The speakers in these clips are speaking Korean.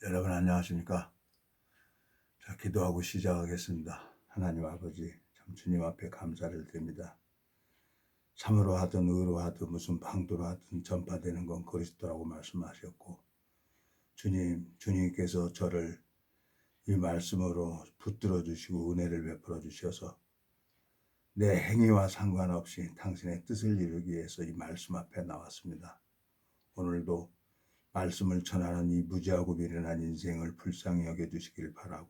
여러분 안녕하십니까? 자, 기도하고 시작하겠습니다. 하나님 아버지, 참 주님 앞에 감사를 드립니다. 참으로 하든 의로 하든 무슨 방도로 하든 전파되는 건 그리스도라고 말씀하셨고, 주님께서 저를 이 말씀으로 붙들어 주시고 은혜를 베풀어 주셔서 내 행위와 상관없이 당신의 뜻을 이루기 위해서 이 말씀 앞에 나왔습니다. 오늘도 말씀을 전하는 이 무지하고 미련한 인생을 불쌍히 여겨주시길 바라고,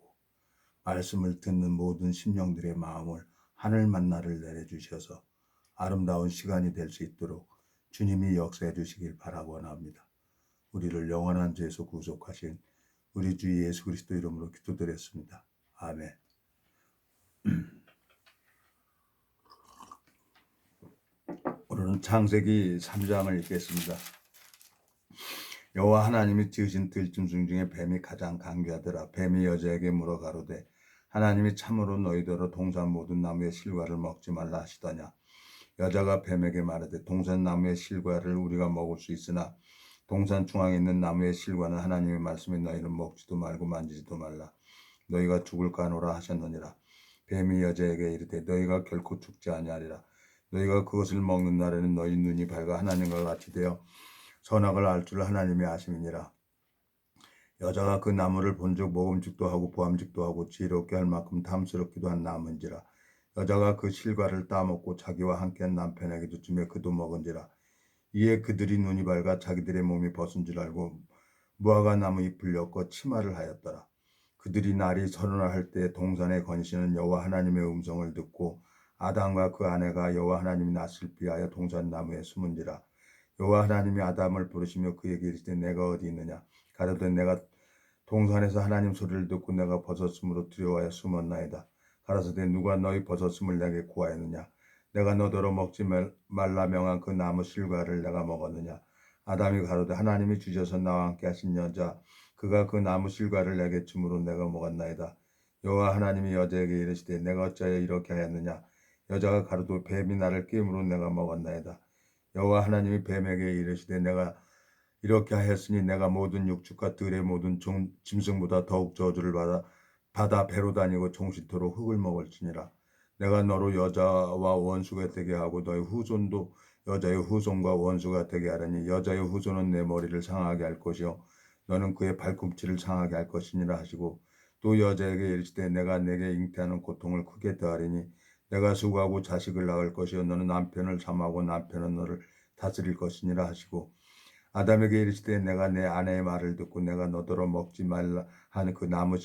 말씀을 듣는 모든 심령들의 마음을 하늘 만나를 내려주셔서 아름다운 시간이 될 수 있도록 주님이 역사해 주시길 바라고 원합니다. 우리를 영원한 죄에서 구속하신 우리 주 예수 그리스도 이름으로 기도드렸습니다. 아멘. 오늘은 창세기 3장을 읽겠습니다. 여호와 하나님이 지으신 들짐승 중에 뱀이 가장 간교하더라. 뱀이 여자에게 물어 가로되 하나님이 참으로 너희더러 동산 모든 나무의 실과를 먹지 말라 하시더냐. 여자가 뱀에게 말하되 동산 나무의 실과를 우리가 먹을 수 있으나 동산 중앙에 있는 나무의 실과는 하나님의 말씀에 너희는 먹지도 말고 만지지도 말라. 너희가 죽을까 하노라 하셨느니라. 뱀이 여자에게 이르되 너희가 결코 죽지 아니하리라. 너희가 그것을 먹는 날에는 너희 눈이 밝아 하나님과 같이 되어 선악을 알 줄 하나님이 아심이니라. 여자가 그 나무를 본즉 먹음직도 하고 보암직도 하고 지혜롭게 할 만큼 탐스럽기도 한 나무인지라. 여자가 그 실과를 따먹고 자기와 함께한 남편에게도 주며 그도 먹은지라. 이에 그들이 눈이 밝아 자기들의 몸이 벗은 줄 알고 무화과 나무 잎을 엮어 치마를 하였더라. 그들이 날이 서른할 때 동산에 거니시는 여호와 하나님의 음성을 듣고 아담과 그 아내가 여호와 하나님이 낯을 피하여 동산 나무에 숨은지라. 여호와 하나님이 아담을 부르시며 그에게 이르시되 내가 어디 있느냐. 가로되 내가 동산에서 하나님 소리를 듣고 내가 벗었으므로 두려워하여 숨었나이다. 가라사대 누가 너희 벗었음을 내게 구하였느냐. 내가 너더러 먹지 말라 명한 그 나무 실과를 내가 먹었느냐. 아담이 가로되 하나님이 주셔서 나와 함께 하신 여자 그가 그 나무 실과를 내게 주므로 내가 먹었나이다. 여호와 하나님이 여자에게 이르시되 내가 어찌하여 이렇게 하였느냐. 여자가 가로되 뱀이 나를 깨므로 내가 먹었나이다. 여호와 하나님이 뱀에게 이르시되 내가 이렇게 하였으니 내가 모든 육축과 들의 모든 짐승보다 더욱 저주를 받아 배로 다니고 종신토록 흙을 먹을지니라. 내가 너로 여자와 원수가 되게 하고 너의 후손도 여자의 후손과 원수가 되게 하려니 여자의 후손은 내 머리를 상하게 할 것이요 너는 그의 발꿈치를 상하게 할 것이니라 하시고, 또 여자에게 이르시되 내가 내게 잉태하는 고통을 크게 더하리니 내가 수고하고 자식을 낳을 것이요 너는 남편을 삼하고 남편은 너를 다스릴 것이니라 하시고, 아담에게 이르시되 내가 내 아내의 말을 듣고 내가 너더러 먹지 말라 한 나무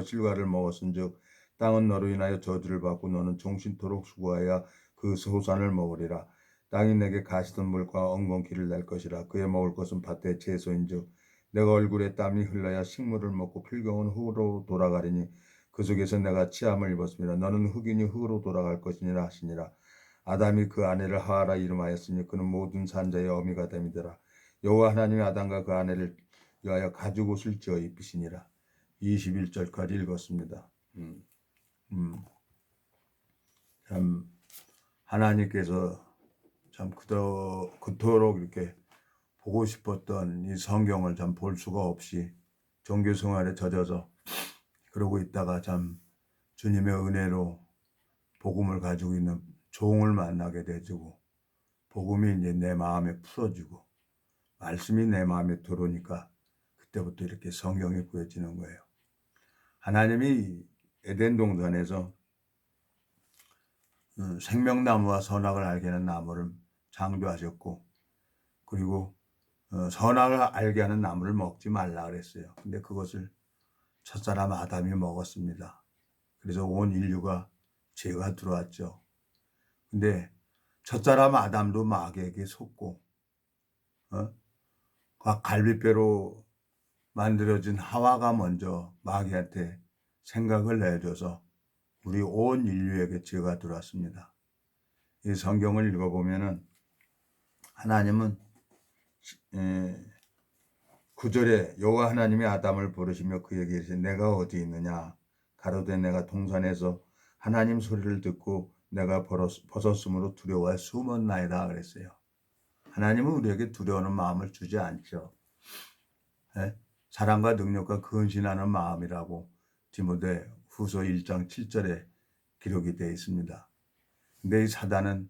실과를 먹었은즉 땅은 너로 인하여 저주를 받고 너는 종신토록 수고하여 그 소산을 먹으리라. 땅이 내게 가시던 물과 엉겅퀴를 낼 것이라. 그의 먹을 것은 밭의 채소인즉 내가 얼굴에 땀이 흘러야 식물을 먹고 필경은 흙으로 돌아가리니 그 속에서 내가 치함을 입었습니다. 너는 흙이니 흙으로 돌아갈 것이니라 하시니라. 아담이 그 아내를 하와라 이름하였으니 그는 모든 산자의 어미가 됨이더라. 여호와 하나님이 아담과 그 아내를 위하여 가죽옷을 지어 입히시니라. 21절까지 읽었습니다. 참 하나님께서 참 그토록 이렇게 보고 싶었던 이 성경을 참 볼 수가 없이 종교 생활에 젖어서 그러고 있다가 참 주님의 은혜로 복음을 가지고 있는 종을 만나게 되고, 복음이 이제 내 마음에 풀어지고 말씀이 내 마음에 들어오니까 그때부터 이렇게 성경이 보여지는 거예요. 하나님이 에덴 동산에서 생명나무와 선악을 알게 하는 나무를 창조하셨고, 그리고 선악을 알게 하는 나무를 먹지 말라 그랬어요. 근데 그것을 첫사람 아담이 먹었습니다. 그래서 온 인류가 죄가 들어왔죠. 근데 첫사람 아담도 마귀에게 속고 갈비뼈로 만들어진 하와가 먼저 마귀한테 생각을 내줘서 우리 온 인류에게 죄가 들어왔습니다. 이 성경을 읽어보면은 하나님은 9절에 여호와 하나님이 아담을 부르시며 그에게 이르시되 내가 어디 있느냐. 가로되 내가 동산에서 하나님 소리를 듣고 내가 벗었으므로 두려워해 숨었나이다 그랬어요. 하나님은 우리에게 두려워하는 마음을 주지 않죠. 사랑과 능력과 근신하는 마음이라고 디모데 후서 1장 7절에 기록이 되어 있습니다. 근데 이 사단은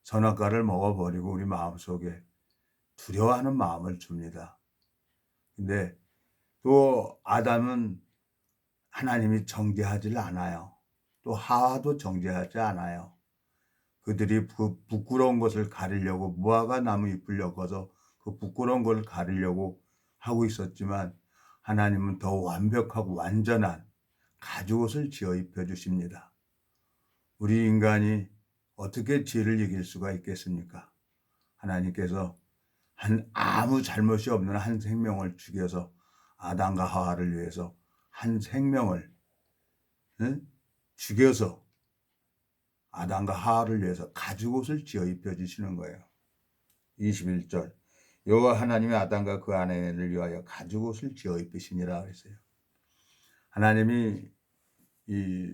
선악과를 먹어버리고 우리 마음속에 두려워하는 마음을 줍니다. 근데 또 아담은 하나님이 정죄하지 않아요. 또 하와도 정죄하지 않아요. 그들이 그 부끄러운 것을 가리려고 무화과 나무 잎을 엮어서 그 부끄러운 걸 가리려고 하고 있었지만 하나님은 더 완벽하고 완전한 가죽옷을 지어 입혀 주십니다. 우리 인간이 어떻게 죄를 이길 수가 있겠습니까? 하나님께서 아무 잘못이 없는 한 생명을 죽여서 아담과 하와를 위해서 한 생명을 죽여서 아담과 하와를 위해서 가죽옷을 지어 입혀 주시는 거예요. 21절 여호와 하나님이 아담과 그 아내를 위하여 가죽옷을 지어 입히시니라 그랬어요. 하나님이 이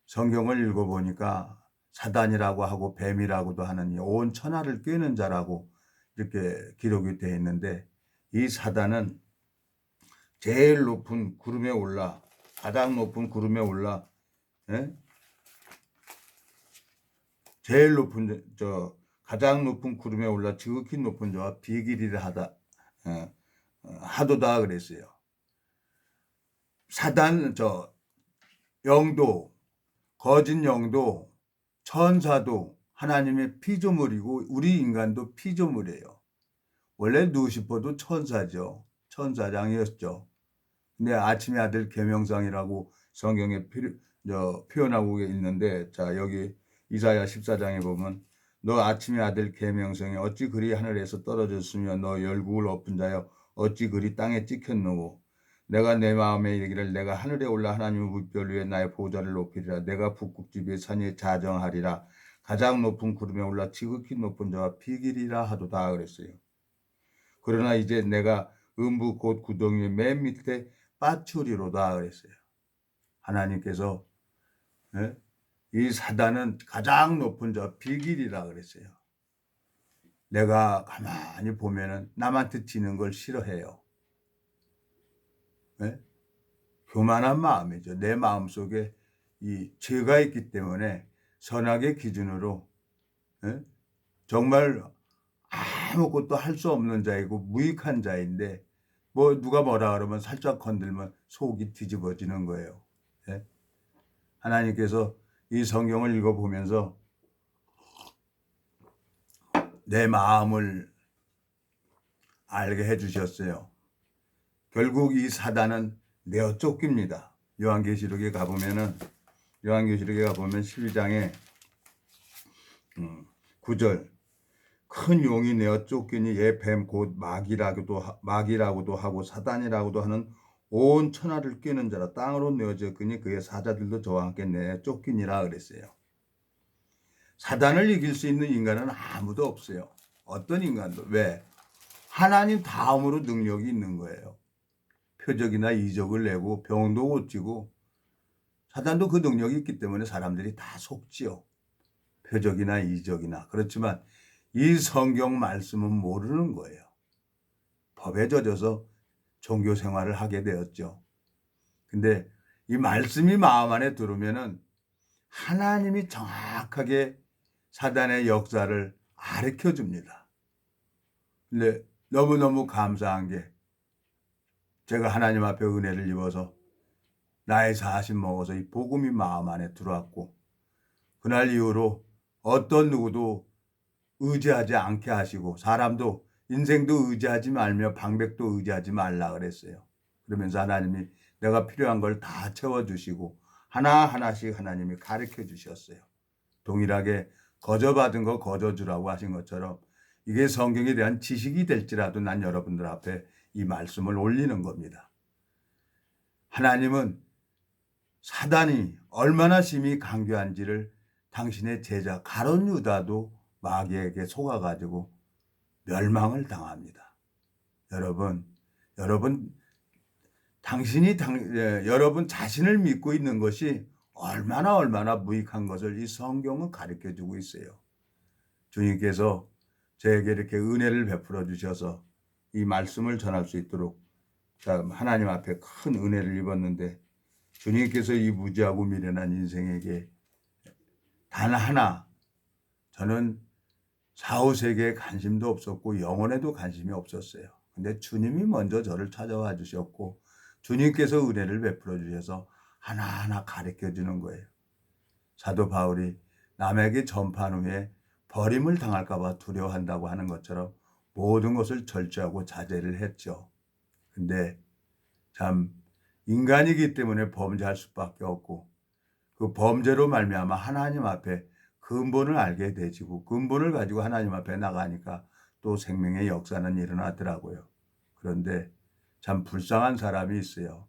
성경을 읽어보니까 사단이라고 하고 뱀이라고도 하는 온 천하를 꿰는 자라고 이렇게 기록이 되어 있는데, 이 사단은 제일 높은 구름에 올라, 가장 높은 구름에 올라, 제일 높은 가장 높은 구름에 올라 지극히 높은 자와 비길이를 하도다 그랬어요. 사단 영도, 거짓 영도, 천사도 하나님의 피조물이고 우리 인간도 피조물이에요. 원래 루시퍼도 천사죠. 천사장이었죠. 근데 아침의 아들 계명상이라고 성경에 표현하고 있는데, 자 여기 이사야 14장에 보면 너 아침의 아들 계명성이 어찌 그리 하늘에서 떨어졌으며 너 열국을 엎은 자여 어찌 그리 땅에 찍혔노고 내가 내 마음에 이르기를 내가 하늘에 올라 하나님의 물별 위에 나의 보좌를 높이리라 내가 북극집 위에 산 위에 자정하리라 가장 높은 구름에 올라 지극히 높은 자와 비길이라 하도다 그랬어요. 그러나 이제 내가 음부 곧 구덩이의 맨 밑에 빠추리로다 그랬어요. 하나님께서 이 사단은 가장 높은 자 비길이라 그랬어요. 내가 가만히 보면은 남한테 지는 걸 싫어해요. 교만한 마음이죠. 내 마음속에 이 죄가 있기 때문에 선악의 기준으로 정말 아무것도 할 수 없는 자이고 무익한 자인데 뭐 누가 뭐라 그러면 살짝 건들면 속이 뒤집어지는 거예요. 하나님께서 이 성경을 읽어보면서 내 마음을 알게 해주셨어요. 결국 이 사단은 내어 쫓깁니다. 요한계시록에 가보면 12장에 9절 큰 용이 내어 쫓기니 얘 뱀 곧 마귀라고도 하고 사단이라고도 하는 온 천하를 꿰는 자라 땅으로 내어졌으니 그의 사자들도 저와 함께 내어 쫓기니라 그랬어요. 사단을 이길 수 있는 인간은 아무도 없어요. 어떤 인간도. 왜? 하나님 다음으로 능력이 있는 거예요. 표적이나 이적을 내고 병도 고치고 사단도 그 능력이 있기 때문에 사람들이 다 속지요. 표적이나 이적이나. 그렇지만 이 성경 말씀은 모르는 거예요. 법에 젖어서 종교 생활을 하게 되었죠. 근데 이 말씀이 마음 안에 들어오면은 하나님이 정확하게 사단의 역사를 가르쳐 줍니다. 근데 너무너무 감사한 게 제가 하나님 앞에 은혜를 입어서 나이 40 먹어서 이 복음이 마음 안에 들어왔고 그날 이후로 어떤 누구도 의지하지 않게 하시고 사람도 인생도 의지하지 말며 방백도 의지하지 말라 그랬어요. 그러면서 하나님이 내가 필요한 걸 다 채워주시고 하나하나씩 하나님이 가르쳐 주셨어요. 동일하게 거저받은 거 거저주라고 하신 것처럼 이게 성경에 대한 지식이 될지라도 난 여러분들 앞에 이 말씀을 올리는 겁니다. 하나님은 사단이 얼마나 심히 강교한지를 당신의 제자 가룟 유다도 마귀에게 속아가지고 멸망을 당합니다. 여러분 여러분 자신을 믿고 있는 것이 얼마나 무익한 것을 이 성경은 가르쳐주고 있어요. 주님께서 저에게 이렇게 은혜를 베풀어 주셔서 이 말씀을 전할 수 있도록 자, 하나님 앞에 큰 은혜를 입었는데 주님께서 이 무지하고 미련한 인생에게 단 하나, 저는 사후세계에 관심도 없었고 영혼에도 관심이 없었어요. 근데 주님이 먼저 저를 찾아와 주셨고 주님께서 은혜를 베풀어 주셔서 하나하나 가르쳐 주는 거예요. 사도 바울이 남에게 전파한 후에 버림을 당할까 봐 두려워한다고 하는 것처럼 모든 것을 절제하고 자제를 했죠. 근데 참 인간이기 때문에 범죄할 수밖에 없고 그 범죄로 말미암아 하나님 앞에 근본을 알게 되지고 근본을 가지고 하나님 앞에 나가니까 또 생명의 역사는 일어나더라고요. 그런데 참 불쌍한 사람이 있어요.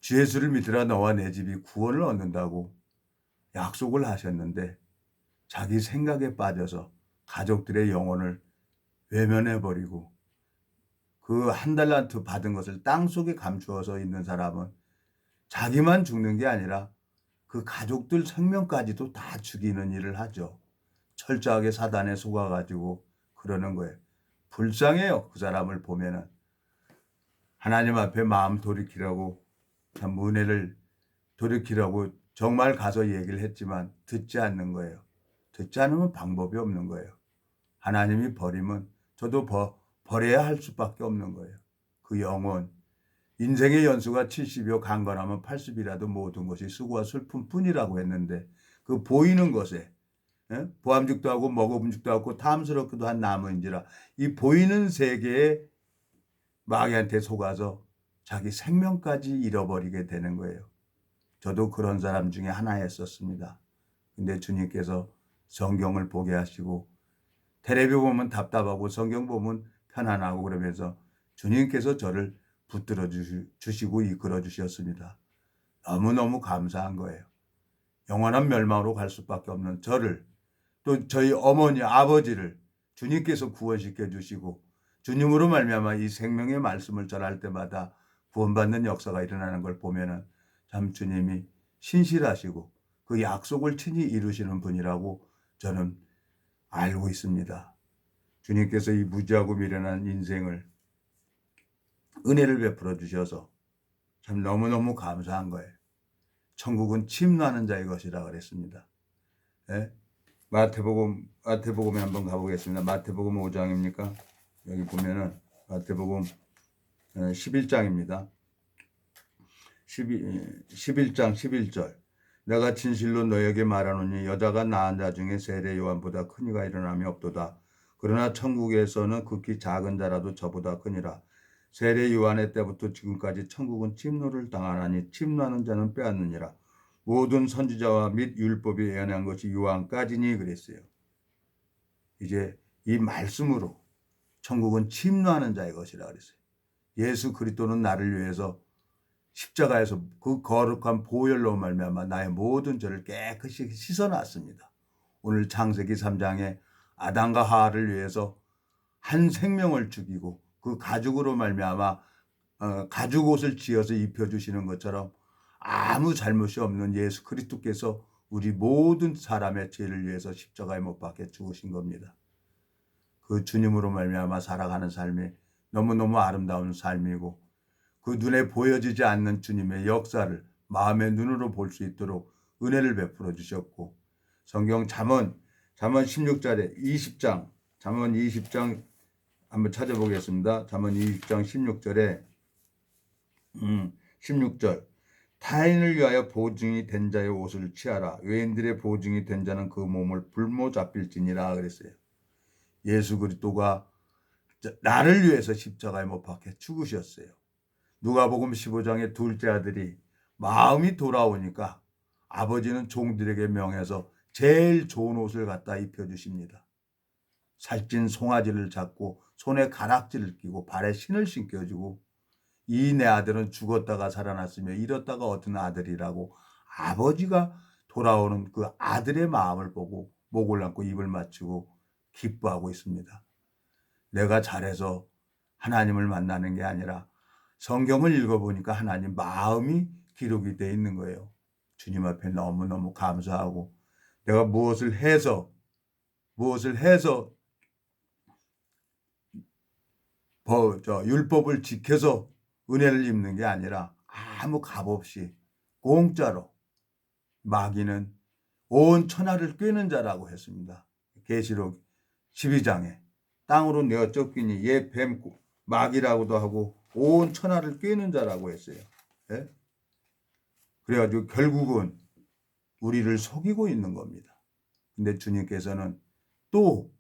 주 예수를 믿으라 너와 내 집이 구원을 얻는다고 약속을 하셨는데 자기 생각에 빠져서 가족들의 영혼을 외면해버리고 그 한 달란트 받은 것을 땅속에 감추어서 있는 사람은 자기만 죽는 게 아니라 그 가족들 생명까지도 다 죽이는 일을 하죠. 철저하게 사단에 속아가지고 그러는 거예요. 불쌍해요. 그 사람을 보면은. 하나님 앞에 마음 돌이키라고 참 은혜를 돌이키라고 정말 가서 얘기를 했지만 듣지 않는 거예요. 듣지 않으면 방법이 없는 거예요. 하나님이 버리면 저도 버려야 할 수밖에 없는 거예요. 그 영혼. 인생의 연수가 70이요 강건하면 80이라도 모든 것이 수고와 슬픔 뿐이라고 했는데 그 보이는 것에 보암직도 하고 먹어본직도 하고 탐스럽기도 한 나무인지라 이 보이는 세계에 마귀한테 속아서 자기 생명까지 잃어버리게 되는 거예요. 저도 그런 사람 중에 하나였었습니다. 근데 주님께서 성경을 보게 하시고 텔레비 보면 답답하고 성경 보면 편안하고 그러면서 주님께서 저를 붙들어 주시고 이끌어 주셨습니다. 너무너무 감사한 거예요. 영원한 멸망으로 갈 수밖에 없는 저를 또 저희 어머니 아버지를 주님께서 구원시켜 주시고 주님으로 말미암아 이 생명의 말씀을 전할 때마다 구원받는 역사가 일어나는 걸 보면은 참 주님이 신실하시고 그 약속을 친히 이루시는 분이라고 저는 알고 있습니다. 주님께서 이 무지하고 미련한 인생을 은혜를 베풀어 주셔서 참 너무너무 감사한 거예요. 천국은 침노하는 자의 것이라 그랬습니다. 예? 마태복음에 한번 가보겠습니다. 마태복음 5장입니까? 여기 보면은 마태복음 11장입니다. 11장 11절. 내가 진실로 너에게 말하노니 여자가 낳은 자 중에 세례 요한보다 큰 이가 일어남이 없도다. 그러나 천국에서는 극히 작은 자라도 저보다 크니라. 세례 요한의 때부터 지금까지 천국은 침노를 당하나니 침노하는 자는 빼앗느니라. 모든 선지자와 및 율법이 예언한 것이 요한까지니 그랬어요. 이제 이 말씀으로 천국은 침노하는 자의 것이라 그랬어요. 예수 그리스도는 나를 위해서 십자가에서 그 거룩한 보혈로 말미암아 나의 모든 죄를 깨끗이 씻어놨습니다. 오늘 창세기 3장에 아담과 하와를 위해서 한 생명을 죽이고 그 가죽으로 말미암아 가죽 옷을 지어서 입혀주시는 것처럼 아무 잘못이 없는 예수 그리스도께서 우리 모든 사람의 죄를 위해서 십자가에 못 박혀 죽으신 겁니다. 그 주님으로 말미암아 살아가는 삶이 너무너무 아름다운 삶이고 그 눈에 보여지지 않는 주님의 역사를 마음의 눈으로 볼 수 있도록 은혜를 베풀어 주셨고 성경 잠언 16절에 20장 잠언 20장 한번 찾아보겠습니다. 잠언 20장 16절에 16절 타인을 위하여 보증이 된 자의 옷을 취하라. 외인들의 보증이 된 자는 그 몸을 불모 잡힐지니라 그랬어요. 예수 그리스도가 나를 위해서 십자가에 못 박혀 죽으셨어요. 누가복음 15장의 둘째 아들이 마음이 돌아오니까 아버지는 종들에게 명해서 제일 좋은 옷을 갖다 입혀주십니다. 살찐 송아지를 잡고 손에 가락지를 끼고 발에 신을 신겨주고 이 내 아들은 죽었다가 살아났으며 이렇다가 얻은 아들이라고 아버지가 돌아오는 그 아들의 마음을 보고 목을 안고 입을 맞추고 기뻐하고 있습니다. 내가 잘해서 하나님을 만나는 게 아니라 성경을 읽어보니까 하나님 마음이 기록이 되어 있는 거예요. 주님 앞에 너무너무 감사하고 내가 무엇을 해서 율법을 지켜서 은혜를 입는 게 아니라 아무 값 없이 공짜로 마귀는 온 천하를 꿰는 자라고 했습니다. 계시록 12장에 땅으로 내어 쫓기니 얘 뱀 마귀라고도 하고 온 천하를 꿰는 자라고 했어요. 예? 그래가지고 결국은 우리를 속이고 있는 겁니다. 근데 주님께서는 또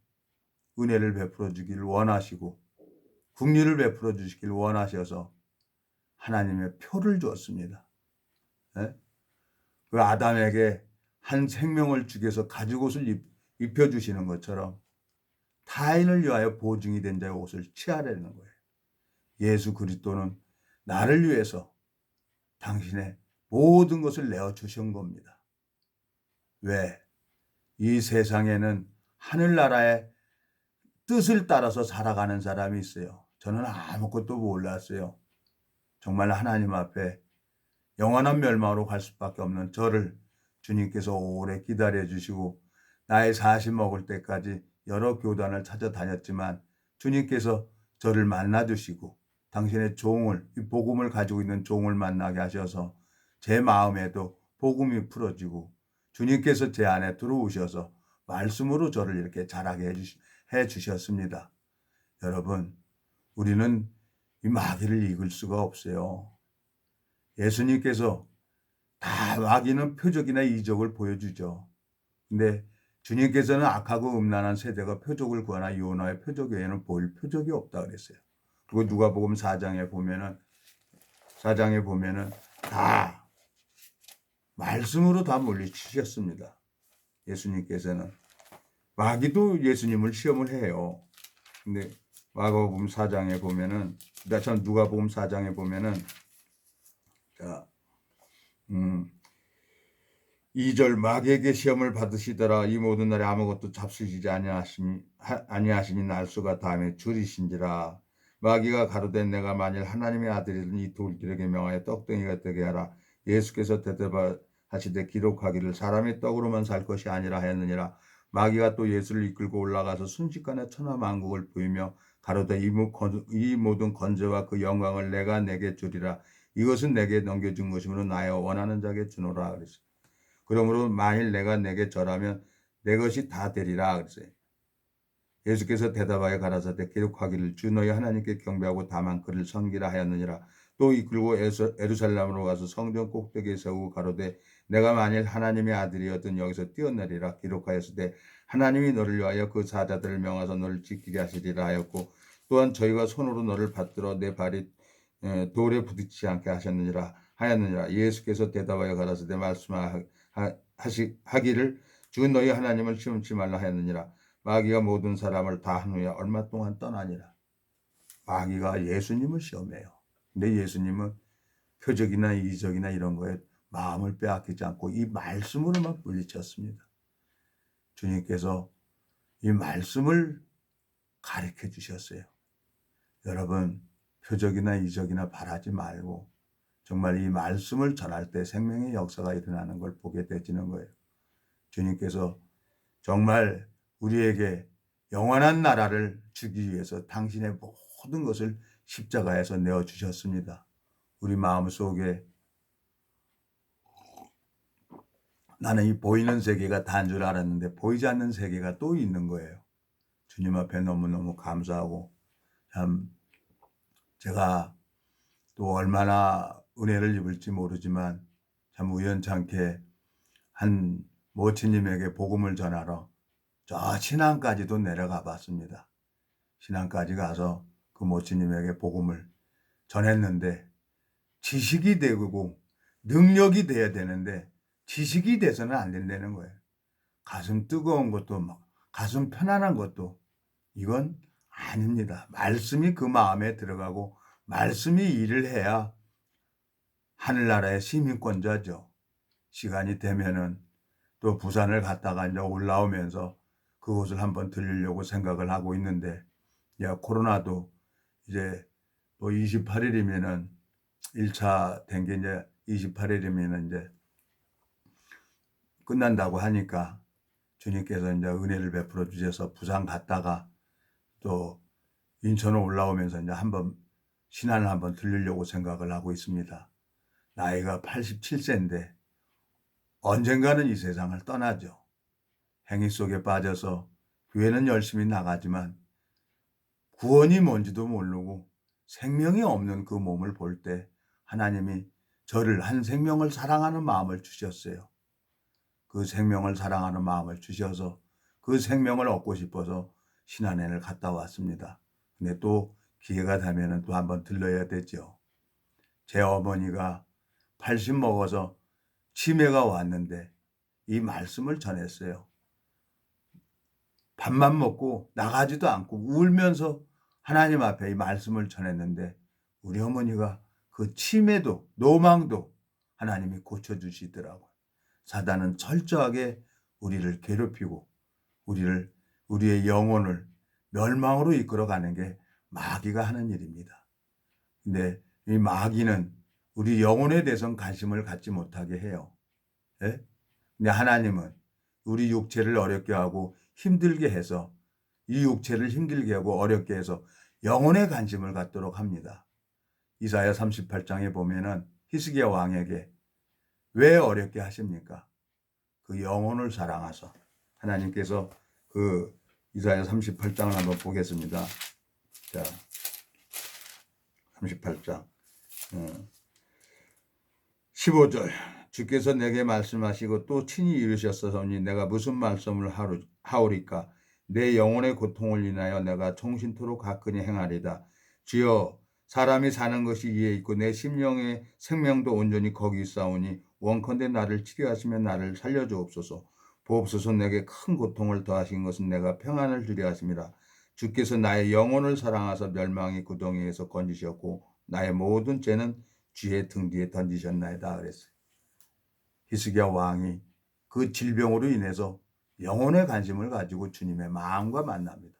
은혜를 베풀어 주기를 원하시고 긍휼을 베풀어 주시길 원하셔서 하나님의 표를 주었습니다. 예? 그 아담에게 한 생명을 죽여서 가죽옷을 입혀주시는 것처럼 타인을 위하여 보증이 된 자의 옷을 취하려는 거예요. 예수 그리스도는 나를 위해서 당신의 모든 것을 내어주신 겁니다. 왜? 이 세상에는 하늘나라의 뜻을 따라서 살아가는 사람이 있어요. 저는 아무것도 몰랐어요. 정말 하나님 앞에 영원한 멸망으로 갈 수밖에 없는 저를 주님께서 오래 기다려 주시고 나의 40 먹을 때까지 여러 교단을 찾아다녔지만 주님께서 저를 만나 주시고 당신의 종을, 이 복음을 가지고 있는 종을 만나게 하셔서 제 마음에도 복음이 풀어지고 주님께서 제 안에 들어오셔서 말씀으로 저를 이렇게 자라게 해 주셨습니다. 여러분, 우리는 이 마귀를 이길 수가 없어요. 예수님께서 다 마귀는 표적이나 이적을 보여주죠. 근데 주님께서는 악하고 음란한 세대가 표적을 구하나 요나의 표적 외에는 보일 표적이 없다 그랬어요. 그리고 누가복음 4장에 보면은 다 말씀으로 다 물리치셨습니다. 예수님께서는 마귀도 예수님을 시험을 해요. 근데 누가복음 4장에 보면은 누가복음 4장에 보면은 자 2절 마귀에게 시험을 받으시더라 이 모든 날에 아무것도 잡수시지 아니하시니 날수가 다음에 줄이신지라 마귀가 가로되 내가 만일 하나님의 아들이든 이 돌들에게 명하여 떡덩이가 되게 하라 예수께서 대답하시되 기록하기를 사람의 떡으로만 살 것이 아니라 하였느니라 마귀가 또 예수를 이끌고 올라가서 순식간에 천하만국을 보이며 가로되 이 모든 건재와 그 영광을 내게 주리라 이것은 내게 넘겨준 것이므로 나의 원하는 자에게 주노라 그랬어요. 그러므로 만일 내가 내게 절하면 내 것이 다 되리라 그랬어요. 예수께서 대답하여 가라사대 기록하기를 주 너희 하나님께 경배하고 다만 그를 섬기라 하였느니라. 또 이끌고 예루살렘으로 가서 성전 꼭대기에 세우고 가로되 내가 만일 하나님의 아들이었던 여기서 뛰어내리라 기록하였으되 하나님이 너를 위하여 그 사자들을 명하사 너를 지키게 하시리라 하였고 또한 저희가 손으로 너를 받들어 내 발이 돌에 부딪히지 않게 하였느니라. 예수께서 대답하여 가라사대 말씀하기를 주 너희 하나님을 시험치 말라 하였느니라. 마귀가 모든 사람을 다 한 후에 얼마 동안 떠나니라. 마귀가 예수님을 시험해요. 근데 예수님은 표적이나 이적이나 이런 거에 마음을 빼앗기지 않고 이 말씀으로만 물리쳤습니다. 주님께서 이 말씀을 가르쳐 주셨어요. 여러분 표적이나 이적이나 바라지 말고 정말 이 말씀을 전할 때 생명의 역사가 일어나는 걸 보게 되지는 거예요. 주님께서 정말 우리에게 영원한 나라를 주기 위해서 당신의 모든 것을 십자가에서 내어주셨습니다. 우리 마음속에 나는 이 보이는 세계가 다인 줄 알았는데 보이지 않는 세계가 또 있는 거예요. 주님 앞에 너무너무 감사하고 참 제가 또 얼마나 은혜를 입을지 모르지만 참 우연찮게 한 모친님에게 복음을 전하러 저 신안까지도 내려가 봤습니다. 신안까지 가서 그 모친님에게 복음을 전했는데 지식이 되고 능력이 돼야 되는데 지식이 돼서는 안 된다는 거예요. 가슴 뜨거운 것도 가슴 편안한 것도 이건 아닙니다. 말씀이 그 마음에 들어가고 말씀이 일을 해야 하늘나라의 시민권자죠. 시간이 되면은 또 부산을 갔다가 이제 올라오면서 그곳을 한번 들리려고 생각을 하고 있는데 코로나도 이제 또 28일이면은 1차 된 게 이제 28일이면은 이제 끝난다고 하니까 주님께서 이제 은혜를 베풀어 주셔서 부산 갔다가 또 인천에 올라오면서 이제 한번 신안을 한번 들리려고 생각을 하고 있습니다. 나이가 87세인데 언젠가는 이 세상을 떠나죠. 행위 속에 빠져서 교회는 열심히 나가지만 구원이 뭔지도 모르고 생명이 없는 그 몸을 볼 때 하나님이 저를 한 생명을 사랑하는 마음을 주셨어요. 그 생명을 사랑하는 마음을 주셔서 그 생명을 얻고 싶어서 신안회를 갔다 왔습니다. 근데 또 기회가 되면 또 한번 들러야 되죠. 제 어머니가 80 먹어서 치매가 왔는데 이 말씀을 전했어요. 밥만 먹고 나가지도 않고 울면서 하나님 앞에 이 말씀을 전했는데 우리 어머니가 그 치매도 노망도 하나님이 고쳐주시더라고요. 사단은 철저하게 우리를 괴롭히고 우리의 영혼을 멸망으로 이끌어가는 게 마귀가 하는 일입니다. 근데 이 마귀는 우리 영혼에 대해서는 관심을 갖지 못하게 해요. 예? 근데 하나님은 우리 육체를 어렵게 하고 힘들게 해서 이 육체를 힘들게 하고 어렵게 해서 영혼에 관심을 갖도록 합니다. 이사야 38장에 보면은 히스기야 왕에게 왜 어렵게 하십니까? 그 영혼을 사랑하셔. 하나님께서 그 이사야 38장을 한번 보겠습니다. 자, 38장 15절 주께서 내게 말씀하시고 또 친히 이루셨사오니 내가 무슨 말씀을 하오리까? 내 영혼의 고통을 인하여 내가 종신토록 가끈히 행하리다. 주여 사람이 사는 것이 이에 있고 내 심령의 생명도 온전히 거기 있사오니 원컨대 나를 치료하시며 나를 살려주옵소서. 보옵소서. 내게 큰 고통을 더하신 것은 내가 평안을 주려 하심이라. 주께서 나의 영혼을 사랑하사 멸망의 구덩이에서 건지셨고 나의 모든 죄는 주의 등 뒤에 던지셨나이다 그랬어요. 히스기야 왕이 그 질병으로 인해서 영혼의 관심을 가지고 주님의 마음과 만납니다.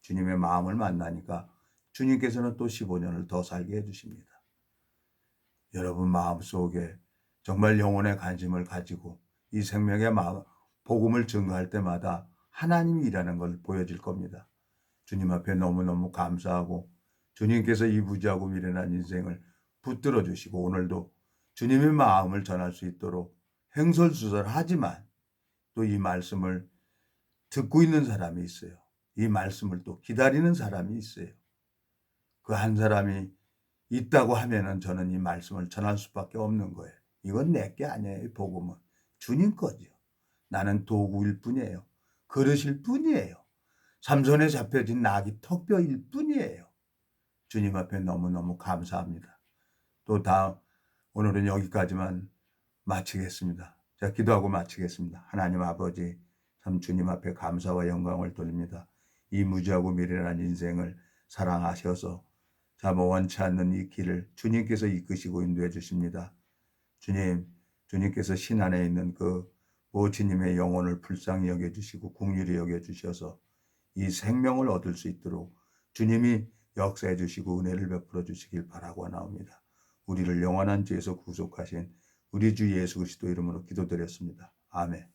주님의 마음을 만나니까 주님께서는 또 15년을 더 살게 해주십니다. 여러분 마음속에 정말 영혼의 관심을 가지고 이 생명의 복음을 증거할 때마다 하나님이 일하는 걸 보여질 겁니다. 주님 앞에 너무너무 감사하고 주님께서 이 무지하고 미련한 인생을 붙들어 주시고 오늘도 주님의 마음을 전할 수 있도록 횡설수설하지만 또 이 말씀을 듣고 있는 사람이 있어요. 이 말씀을 또 기다리는 사람이 있어요. 그 한 사람이 있다고 하면은 저는 이 말씀을 전할 수밖에 없는 거예요. 이건 내게 아니에요. 이 복음은 주님 거죠. 나는 도구일 뿐이에요. 그릇일 뿐이에요. 삼손에 잡혀진 낙이 턱뼈일 뿐이에요. 주님 앞에 너무너무 감사합니다. 또 오늘은 여기까지만 마치겠습니다. 제가 기도하고 마치겠습니다. 하나님 아버지 참 주님 앞에 감사와 영광을 돌립니다. 이 무지하고 미련한 인생을 사랑하셔서 참 원치 않는 이 길을 주님께서 이끄시고 인도해 주십니다. 주님께서 신 안에 있는 그 모친님의 영혼을 불쌍히 여겨주시고 긍휼히 여겨주셔서 이 생명을 얻을 수 있도록 주님이 역사해 주시고 은혜를 베풀어 주시길 바라고 나옵니다. 우리를 영원한 죄에서 구속하신 우리 주 예수 그리스도 이름으로 기도드렸습니다. 아멘.